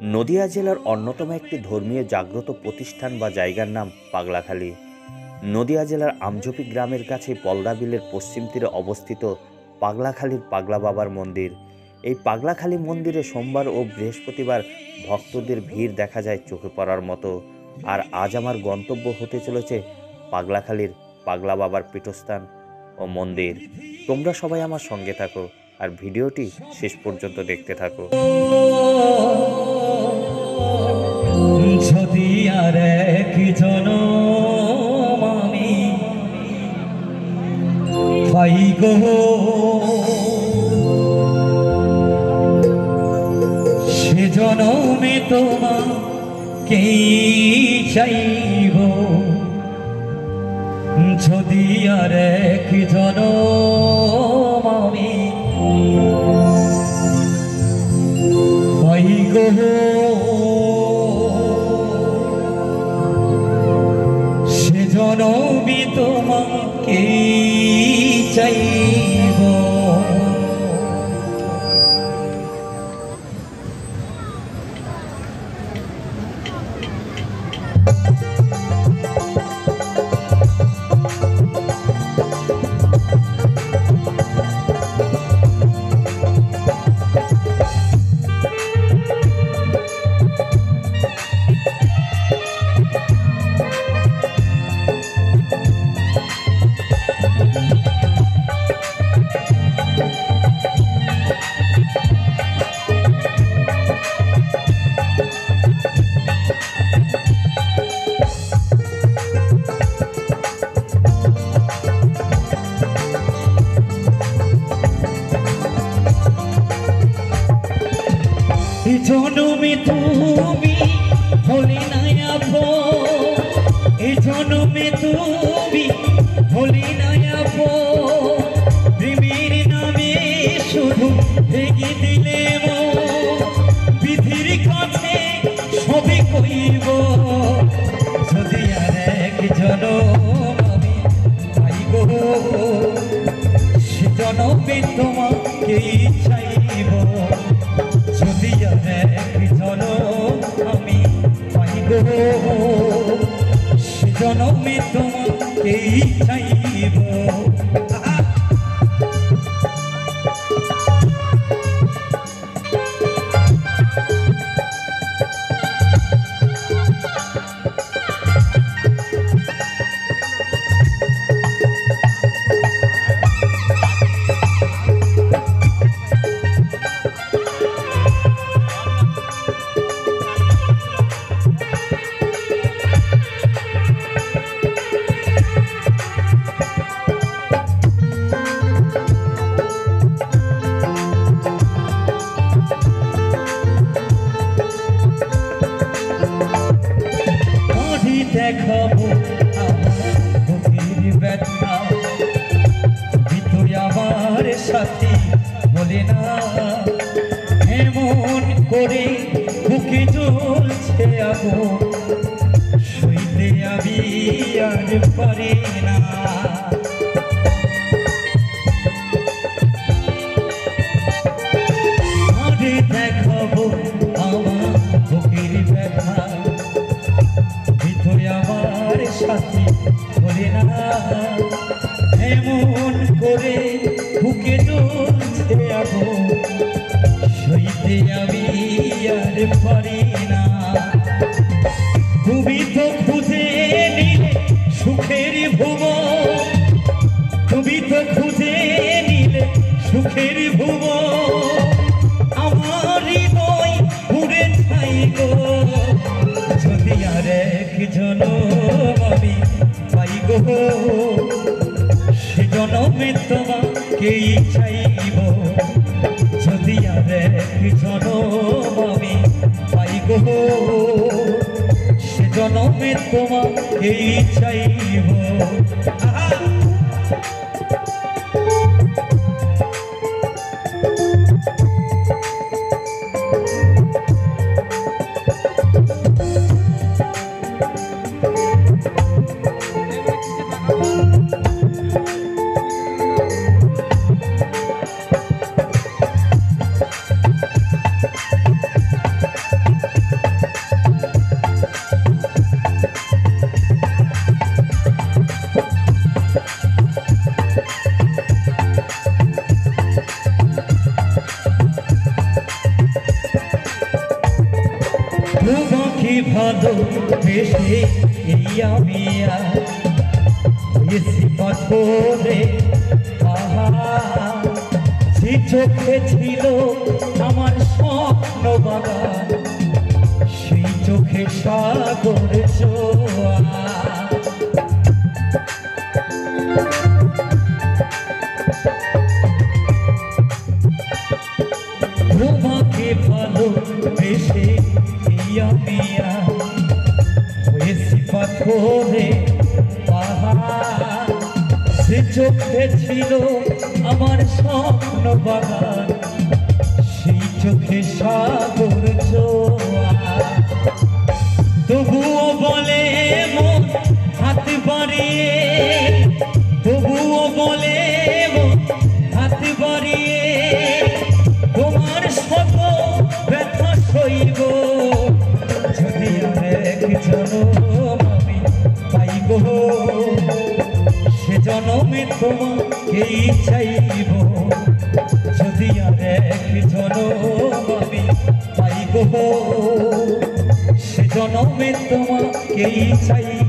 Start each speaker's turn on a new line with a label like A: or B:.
A: নদিয়া জেলার অন্যতম একটি ধর্মীয় জাগ্রত প্রতিষ্ঠান বা জায়গার নাম পাগলাখালী। নদিয়া জেলার আমঝোপি গ্রামের কাছে পলদা বিলের পশ্চিম তীরে অবস্থিত পাগলাখালীর পাগলা বাবার মন্দির। এই পাগলাখালী মন্দিরে সোমবার ও বৃহস্পতিবার ভক্তদের ভিড় দেখা যায় চোখে পড়ার মতো। আর আজ আমার গন্তব্য হতে চলেছে পাগলাখালীর পাগলা বাবার পীঠস্থান ও মন্দির। তোমরা সবাই আমার সঙ্গে থাকো আর ভিডিওটি শেষ পর্যন্ত দেখতে থাকো।
B: যদি আর এক জনম আমি পাই গো, সে জনমে তোমাকেই চাইব। যদি আর এক জনম আমি পাই গো, সে জনমে তোমাকেই চাইব। জনমে তুমি হলে না আপন, এই জনমে তুমি হলে না আপন। প্রেমের নামে শুধু ভেঙে দিলে বিধির কাছে সবে কইব। যদি আর এক জনম আমি পাই গো, সে জনমে তোমাকেই চাইব। যদি আর এক জনম আমি পাই গো, সে জনমে তোমাকেই চাইব। দেখাবো আমার বুকের ব্যথা, ভিতরে আমার সাথী বলে না। এমন করে বুকে জ্বলছে আগুন, সইতে আমি আর পারি না। আরে দেখাবো আমার বুকের ব্যথা, আমার সাথী বলে না। এমন করে বুকে জ্বলছে আগুন, সইতে আমি আর পারি না। তুমি তো খুঁজে নিলে সুখের ভুবন, তুমি তো খুঁজে নিলে সুখের ভুবন। আমার হৃদয় পুরে ছাই গো, যদি আর এক জনম আমি পাই গো, সে জনমে তোমাকেই চাইব। যদি আর এক জনম আমি পাই গো, সে জনমে তোমাকেই চাইব। তোমাকে ভালো বেশে এই আমি আর হয়েছি পাথরে যে চোখে ছিল আমার স্বপ্ন বাগান সেই চোখে সাগর জোয়ার তোমাকে ভালো বেশে আমি আর হয়েছি পাথরে পাহাড় সে চোখে ছিল আমার স্বপ্ন বাগান সেই চোখে সাগর জোয়ার তবুও বলে মন হাত বাড়িয়ে তবুও বলে মন হাত বাড়িয়ে তোমার শত ব্যথা সইব যদি এক জনম আমি পাইব সে জনমে তোমাকেই চাইব যদি এক জনম আমি পাইব সে জনমে তোমাকেই চাইব